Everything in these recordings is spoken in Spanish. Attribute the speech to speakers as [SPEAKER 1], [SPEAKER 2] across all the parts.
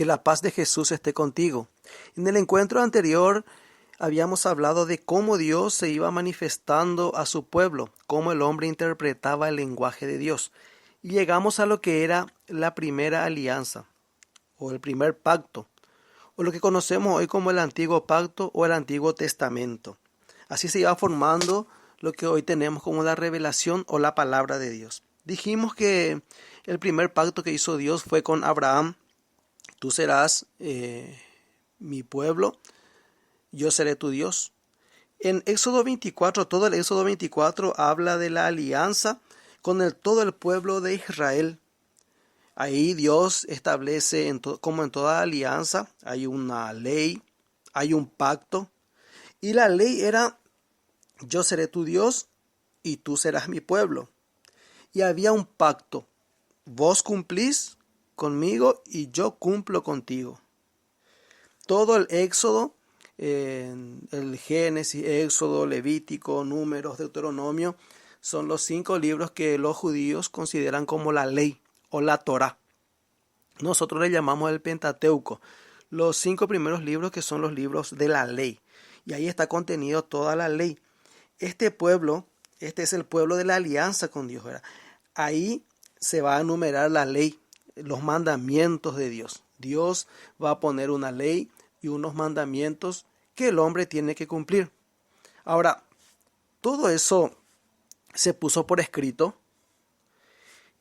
[SPEAKER 1] Que la paz de Jesús esté contigo. En el encuentro anterior habíamos hablado de cómo Dios se iba manifestando a su pueblo, cómo el hombre interpretaba el lenguaje de Dios. Y llegamos a lo que era la primera alianza, o el primer pacto, o lo que conocemos hoy como el Antiguo Pacto o el Antiguo Testamento. Así se iba formando lo que hoy tenemos como la revelación o la palabra de Dios. Dijimos que el primer pacto que hizo Dios fue con Abraham. Tú serás mi pueblo, yo seré tu Dios. En Éxodo 24, todo el Éxodo 24 habla de la alianza con todo el pueblo de Israel. Ahí Dios establece, como en toda alianza, hay una ley, hay un pacto. Y la ley era, yo seré tu Dios y tú serás mi pueblo. Y había un pacto, vos cumplís conmigo y yo cumplo contigo. Todo el Éxodo, el Génesis, Éxodo, Levítico, Números, Deuteronomio, son los 5 libros que los judíos consideran como la ley o la Torá. Nosotros le llamamos el Pentateuco, los 5 primeros libros que son los libros de la ley. Y ahí está contenido toda la ley. Este pueblo, este es el pueblo de la alianza con Dios, ¿verdad? Ahí se va a enumerar la ley, los mandamientos de Dios. Dios va a poner una ley y unos mandamientos que el hombre tiene que cumplir. Ahora, todo eso se puso por escrito.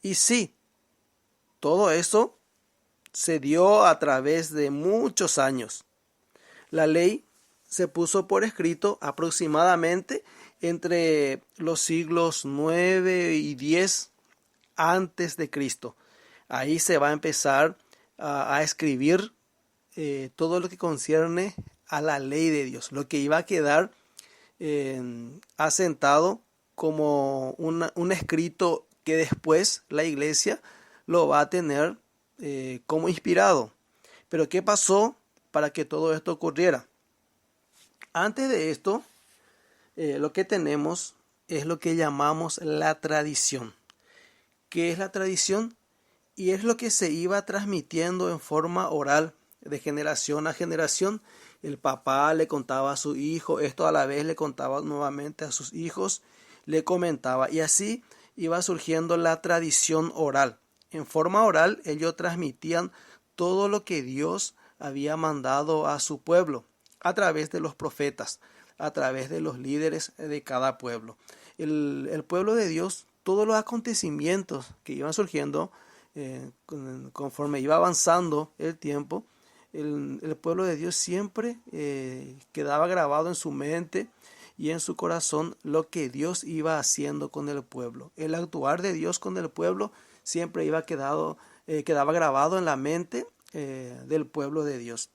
[SPEAKER 1] Y sí, todo eso se dio a través de muchos años. La ley se puso por escrito aproximadamente entre los siglos 9 y 10 antes de Cristo. Ahí se va a empezar a escribir todo lo que concierne a la ley de Dios, lo que iba a quedar asentado como un escrito que después la iglesia lo va a tener como inspirado. Pero ¿qué pasó para que todo esto ocurriera? Antes de esto, lo que tenemos es lo que llamamos la tradición. ¿Qué es la tradición? Y es lo que se iba transmitiendo en forma oral, de generación a generación. El papá le contaba a su hijo, esto a la vez le contaba nuevamente a sus hijos, le comentaba, y así iba surgiendo la tradición oral. En forma oral ellos transmitían todo lo que Dios había mandado a su pueblo, a través de los profetas, a través de los líderes de cada pueblo. El pueblo de Dios, todos los acontecimientos que iban surgiendo, conforme iba avanzando el tiempo, el pueblo de Dios siempre quedaba grabado en su mente y en su corazón lo que Dios iba haciendo con el pueblo. El actuar de Dios con el pueblo siempre quedaba grabado en la mente del pueblo de Dios.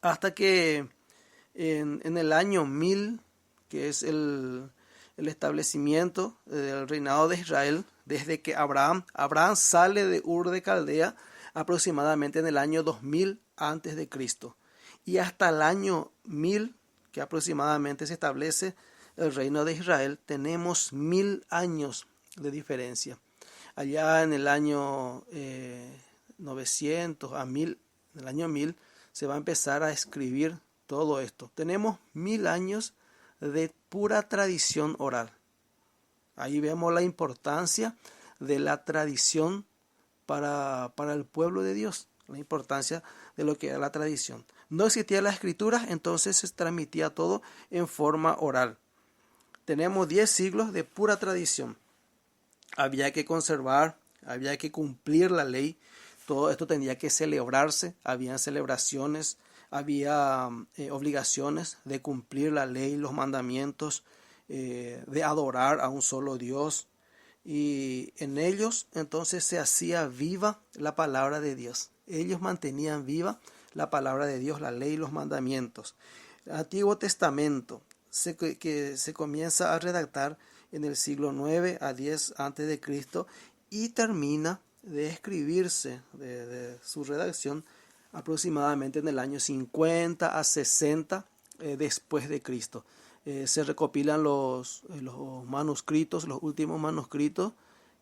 [SPEAKER 1] Hasta que en el año 1000, que es el establecimiento del reinado de Israel, desde que Abraham sale de Ur de Caldea aproximadamente en el año 2000 antes de Cristo, y hasta el año 1000 que aproximadamente se establece el reino de Israel, tenemos 1000 años de diferencia. Allá en el año 900 a 1000, en el año 1000 se va a empezar a escribir todo esto. Tenemos 1000 años de pura tradición oral. Ahí vemos la importancia de la tradición para el pueblo de Dios, la importancia de lo que era la tradición. No existían las escrituras, entonces se transmitía todo en forma oral. Tenemos 10 siglos de pura tradición. Había que conservar, había que cumplir la ley, todo esto tenía que celebrarse, había celebraciones, había obligaciones de cumplir la ley, los mandamientos, de adorar a un solo Dios, y en ellos entonces se hacía viva la palabra de Dios. Ellos mantenían viva la palabra de Dios, la ley y los mandamientos. El Antiguo Testamento que se comienza a redactar en el siglo 9 a 10 antes de Cristo y termina de escribirse de su redacción aproximadamente en el año 50 a 60 después de Cristo. Se recopilan los manuscritos, los últimos manuscritos,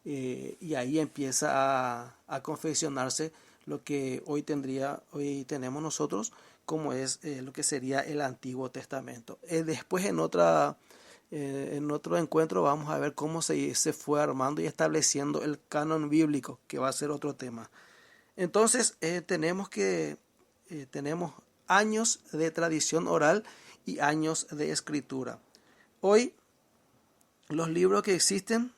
[SPEAKER 1] y ahí empieza a confeccionarse lo que hoy tenemos nosotros, como es lo que sería el Antiguo Testamento. Después en otro encuentro vamos a ver cómo se fue armando y estableciendo el canon bíblico, que va a ser otro tema. Entonces tenemos años de tradición oral y años de escritura. Hoy los libros que existen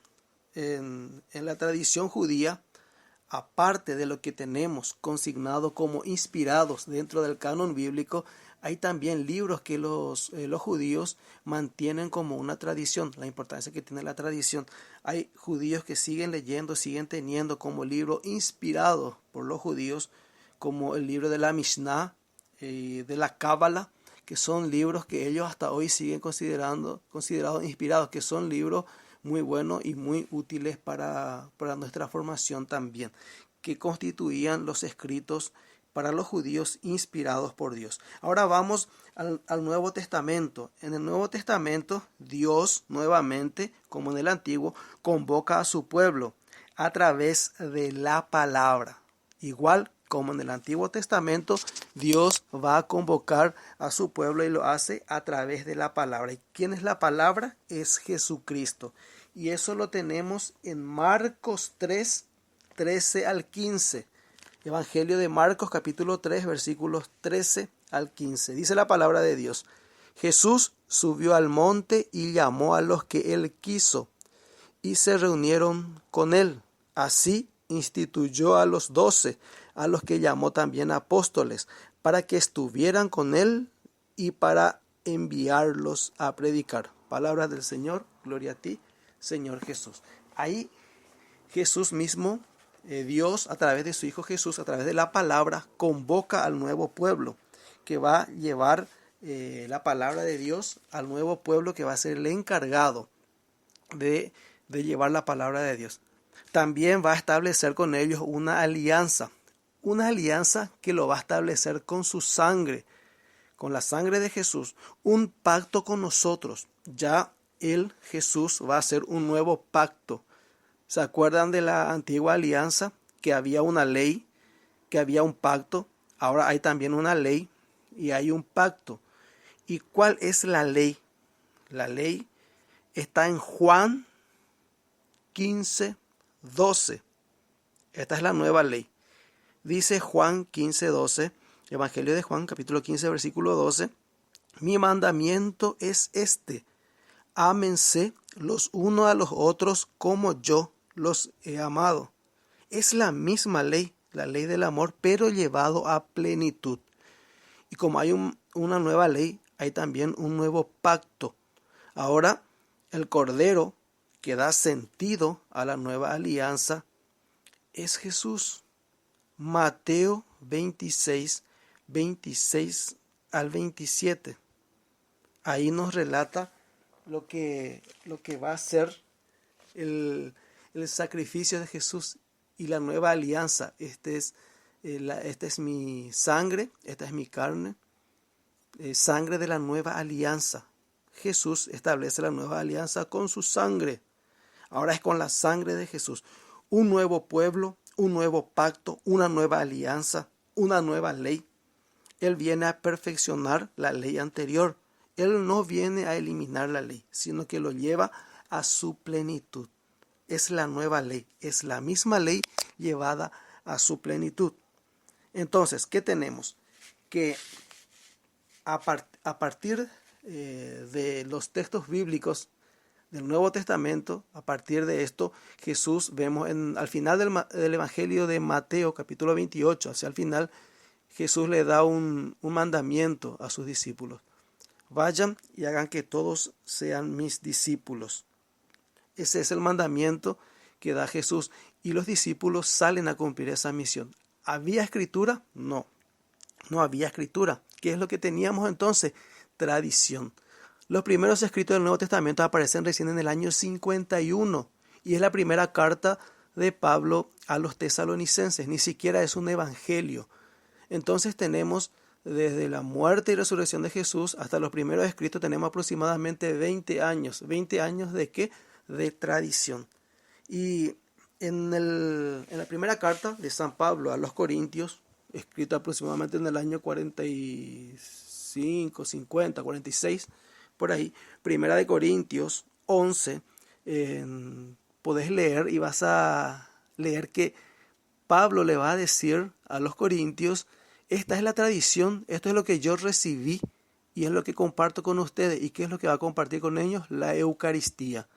[SPEAKER 1] en la tradición judía, aparte de lo que tenemos consignado como inspirados dentro del canon bíblico, hay también libros que los judíos mantienen como una tradición, la importancia que tiene la tradición. Hay judíos que siguen leyendo, siguen teniendo como libro inspirado por los judíos, como el libro de la Mishnah, de la Cábala, que son libros que ellos hasta hoy siguen considerados inspirados, que son libros muy buenos y muy útiles para nuestra formación también, que constituían los escritos para los judíos inspirados por Dios. Ahora vamos al Nuevo Testamento. En el Nuevo Testamento, Dios nuevamente, como en el Antiguo, convoca a su pueblo a través de la palabra. Igual como en el Antiguo Testamento, Dios va a convocar a su pueblo y lo hace a través de la palabra. ¿Y quién es la palabra? Es Jesucristo. Y eso lo tenemos en Marcos 3, 13 al 15. Evangelio de Marcos capítulo 3, versículos 13 al 15. Dice la palabra de Dios: Jesús subió al monte y llamó a los que él quiso, y se reunieron con él. Así instituyó a los 12, a los que llamó también apóstoles, para que estuvieran con él y para enviarlos a predicar. Palabra del Señor, gloria a ti, Señor Jesús. Ahí Jesús mismo, Dios, a través de su Hijo Jesús, a través de la palabra, convoca al nuevo pueblo, que va a llevar la palabra de Dios al nuevo pueblo, que va a ser el encargado de llevar la palabra de Dios. También va a establecer con ellos una alianza que lo va a establecer con su sangre, con la sangre de Jesús, un pacto con nosotros. Ya Jesús, va a hacer un nuevo pacto. ¿Se acuerdan de la antigua alianza? Que había una ley, que había un pacto. Ahora hay también una ley y hay un pacto. ¿Y cuál es la ley? La ley está en Juan 15, 12. Esta es la nueva ley. Dice Juan 15, 12, Evangelio de Juan, capítulo 15, versículo 12. Mi mandamiento es este: ámense los unos a los otros como yo los he amado. Es la misma ley, la ley del amor, pero llevado a plenitud. Y como hay una nueva ley, hay también un nuevo pacto. Ahora, el Cordero que da sentido a la nueva alianza es Jesús. Mateo 26, 26 al 27. Ahí nos relata lo que va a ser el sacrificio de Jesús y la nueva alianza. Esta es mi sangre, esta es mi carne, sangre de la nueva alianza. Jesús establece la nueva alianza con su sangre. Ahora es con la sangre de Jesús. Un nuevo pueblo, un nuevo pacto, una nueva alianza, una nueva ley. Él viene a perfeccionar la ley anterior. Él no viene a eliminar la ley, sino que lo lleva a su plenitud. Es la nueva ley, es la misma ley llevada a su plenitud. Entonces, ¿qué tenemos? Que a partir de los textos bíblicos del Nuevo Testamento, a partir de esto, Jesús, vemos al final del Evangelio de Mateo, capítulo 28, hacia el final, Jesús le da un mandamiento a sus discípulos. Vayan y hagan que todos sean mis discípulos. Ese es el mandamiento que da Jesús. Y los discípulos salen a cumplir esa misión. ¿Había escritura? No, no había escritura. ¿Qué es lo que teníamos entonces? Tradición. Los primeros escritos del Nuevo Testamento aparecen recién en el año 51. Y es la primera carta de Pablo a los tesalonicenses. Ni siquiera es un evangelio. Entonces tenemos desde la muerte y resurrección de Jesús hasta los primeros escritos, tenemos aproximadamente 20 años. ¿20 años de qué? De tradición. Y En la primera carta de San Pablo a los Corintios, escrita aproximadamente en el año 45, 50, 46, por ahí, Primera de Corintios 11, podés leer y vas a leer que Pablo le va a decir a los corintios: esta es la tradición, esto es lo que yo recibí y es lo que comparto con ustedes. ¿Y qué es lo que va a compartir con ellos? La Eucaristía,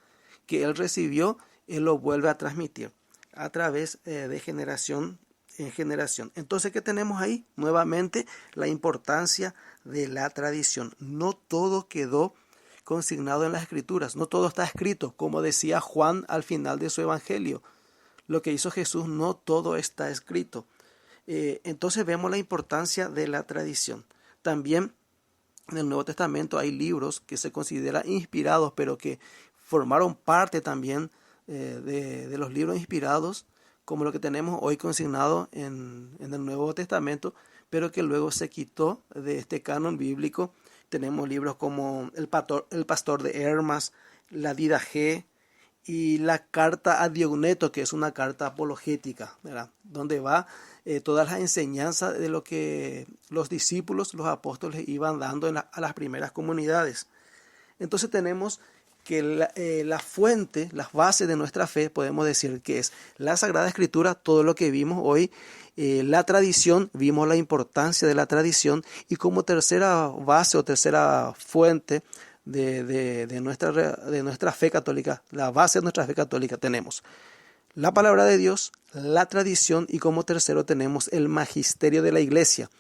[SPEAKER 1] que él recibió, él lo vuelve a transmitir a través de generación en generación. Entonces, ¿qué tenemos ahí? Nuevamente, la importancia de la tradición. No todo quedó consignado en las Escrituras, no todo está escrito, como decía Juan al final de su evangelio. Lo que hizo Jesús, no todo está escrito. Entonces vemos la importancia de la tradición. También en el Nuevo Testamento hay libros que se consideran inspirados, pero que formaron parte también de los libros inspirados, como lo que tenemos hoy consignado en el Nuevo Testamento, pero que luego se quitó de este canon bíblico. Tenemos libros como El Pastor de Hermas, la Didaché y la carta a Diogneto, que es una carta apologética, ¿verdad? Donde va todas las enseñanzas de lo que los discípulos, los apóstoles iban dando a las primeras comunidades. Entonces tenemos que la fuente, las bases de nuestra fe, podemos decir que es la Sagrada Escritura, todo lo que vimos hoy, la tradición, vimos la importancia de la tradición, y como tercera base o tercera fuente de nuestra fe católica, la base de nuestra fe católica, tenemos la palabra de Dios, la tradición, y como tercero tenemos el magisterio de la Iglesia.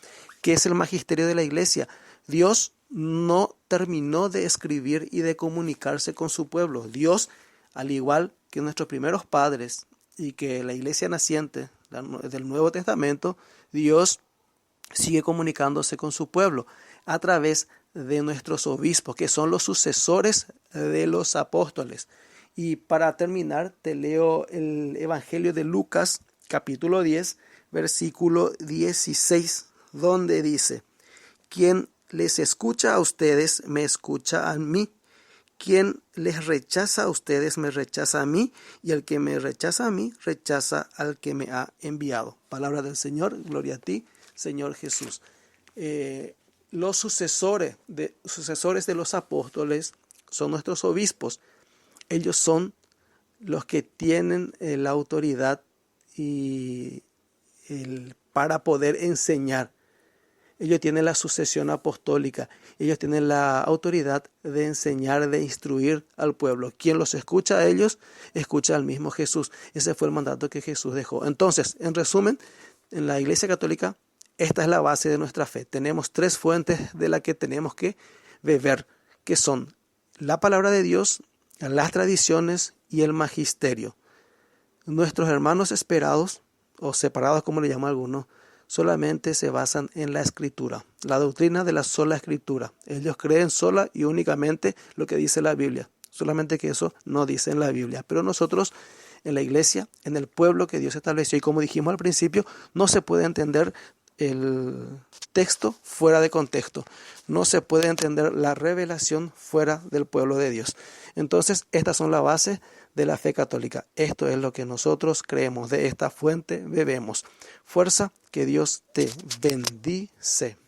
[SPEAKER 1] ¿Qué es el magisterio de la Iglesia? Dios no terminó de escribir y de comunicarse con su pueblo. Dios, al igual que nuestros primeros padres y que la Iglesia naciente del Nuevo Testamento, Dios sigue comunicándose con su pueblo a través de nuestros obispos, que son los sucesores de los apóstoles. Y para terminar, te leo el Evangelio de Lucas, capítulo 10, versículo 16, donde dice: quien les escucha a ustedes, me escucha a mí. Quien les rechaza a ustedes, me rechaza a mí. Y el que me rechaza a mí, rechaza al que me ha enviado. Palabra del Señor, gloria a ti, Señor Jesús. Los sucesores de los apóstoles son nuestros obispos. Ellos son los que tienen la autoridad para poder enseñar. Ellos tienen la sucesión apostólica. Ellos tienen la autoridad de enseñar, de instruir al pueblo. Quien los escucha a ellos, escucha al mismo Jesús. Ese fue el mandato que Jesús dejó. Entonces, en resumen, en la Iglesia Católica, esta es la base de nuestra fe. Tenemos tres fuentes de las que tenemos que beber, que son la palabra de Dios, las tradiciones y el magisterio. Nuestros hermanos esperados, o separados como le llaman algunos, solamente se basan en la Escritura, la doctrina de la sola Escritura. Ellos creen sola y únicamente lo que dice la Biblia, solamente que eso no dice en la Biblia. Pero nosotros, en la Iglesia, en el pueblo que Dios estableció, y como dijimos al principio, no se puede entender el texto fuera de contexto. No se puede entender la revelación fuera del pueblo de Dios. Entonces, estas son las bases de la fe católica. Esto es lo que nosotros creemos. De esta fuente bebemos. Fuerza, que Dios te bendice.